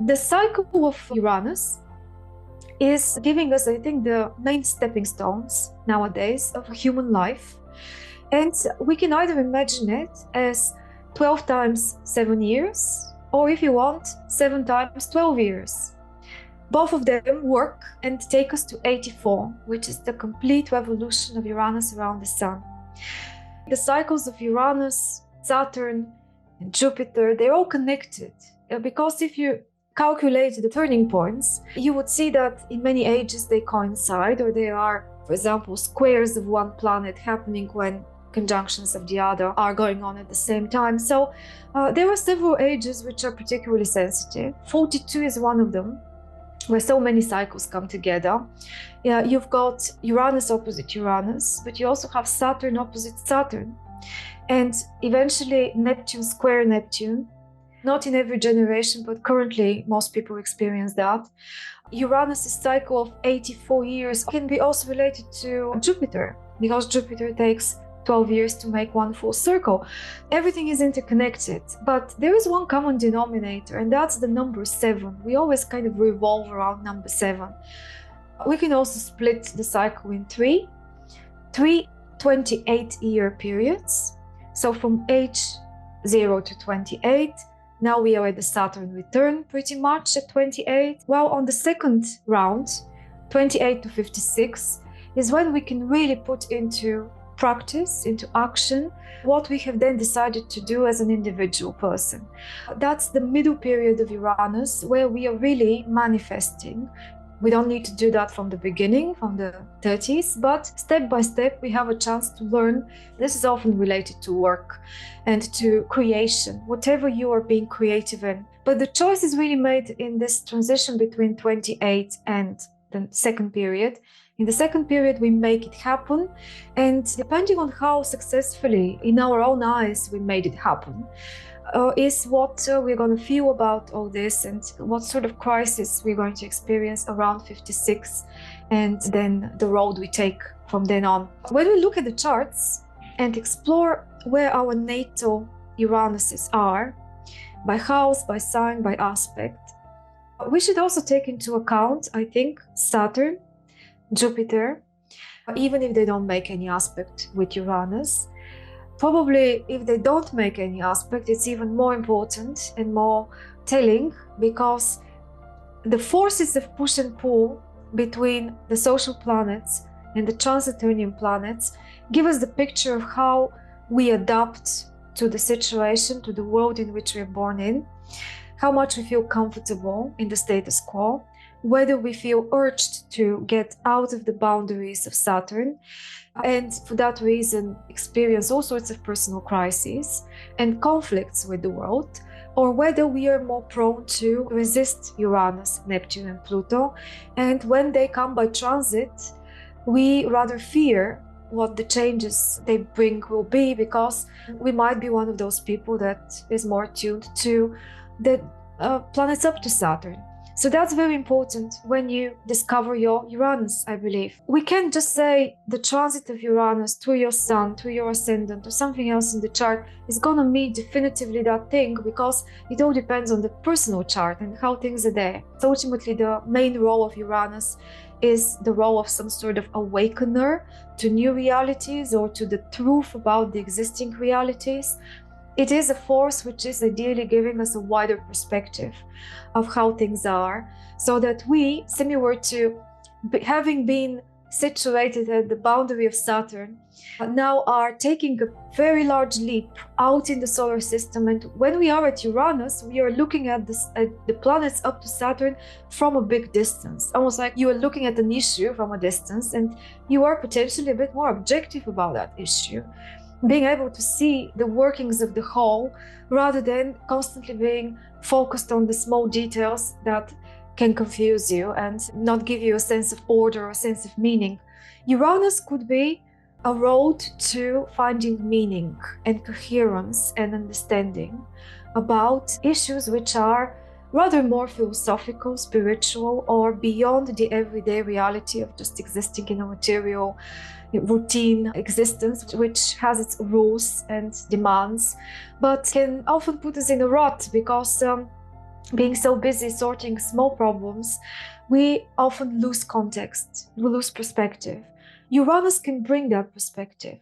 The cycle of Uranus is giving us, I think, the main stepping stones nowadays of human life. And we can either imagine it as 12 times 7 years, or if you want, 7 times 12 years. Both of them work and take us to 84, which is the complete revolution of Uranus around the Sun. The cycles of Uranus, Saturn, and Jupiter, they're all connected. Because if you calculate the turning points, you would see that in many ages they coincide, or they are, for example, squares of one planet happening when conjunctions of the other are going on at the same time. So there are several ages which are particularly sensitive. 42 is one of them, where so many cycles come together. You've got Uranus opposite Uranus, but you also have Saturn opposite Saturn, and eventually Neptune square Neptune. Not in every generation, but currently most people experience that. Uranus' cycle of 84 years can be also related to Jupiter, because Jupiter takes 12 years to make one full circle. Everything is interconnected, but there is one common denominator, and that's the number 7. We always kind of revolve around number 7. We can also split the cycle in three 28-year periods. So from age 0 to 28, now we are at the Saturn return pretty much at 28. While on the second round, 28 to 56, is when we can really put into practice, into action, what we have then decided to do as an individual person. That's the middle period of Uranus, where we are really manifesting. We don't need to do that from the beginning, from the 30s, but step by step we have a chance to learn. This is often related to work and to creation, whatever you are being creative in. But the choice is really made in this transition between 28 and the second period. In the second period, we make it happen, and depending on how successfully, in our own eyes, we made it happen, is what we're going to feel about all this, and what sort of crisis we're going to experience around 56, and then the road we take from then on. When we look at the charts and explore where our natal Uranuses are, by house, by sign, by aspect, we should also take into account, I think, Saturn, Jupiter, even if they don't make any aspect with Uranus. Probably if they don't make any aspect, it's even more important and more telling, because the forces of push and pull between the social planets and the transitarian planets give us the picture of how we adapt to the situation, to the world in which we're born in, how much we feel comfortable in the status quo, whether we feel urged to get out of the boundaries of Saturn, and for that reason experience all sorts of personal crises and conflicts with the world, or whether we are more prone to resist Uranus, Neptune, and Pluto, and when they come by transit, we rather fear what the changes they bring will be, because we might be one of those people that is more tuned to the planets up to Saturn. So that's very important when you discover your Uranus, I believe. We can't just say the transit of Uranus through your sun, through your ascendant, or something else in the chart is gonna mean definitively that thing, because it all depends on the personal chart and how things are there. So ultimately, the main role of Uranus is the role of some sort of awakener to new realities or to the truth about the existing realities. It is a force which is ideally giving us a wider perspective of how things are, so that we, similar to having been situated at the boundary of Saturn, now are taking a very large leap out in the solar system. And when we are at Uranus, we are looking at the planets up to Saturn from a big distance, almost like you are looking at an issue from a distance, and you are potentially a bit more objective about that issue, being able to see the workings of the whole rather than constantly being focused on the small details that can confuse you and not give you a sense of order or a sense of meaning. Uranus could be a road to finding meaning and coherence and understanding about issues which are rather more philosophical, spiritual, or beyond the everyday reality of just existing in a material routine existence, which has its rules and demands, but can often put us in a rut, because being so busy sorting small problems, we often lose context, we lose perspective. Uranus can bring that perspective.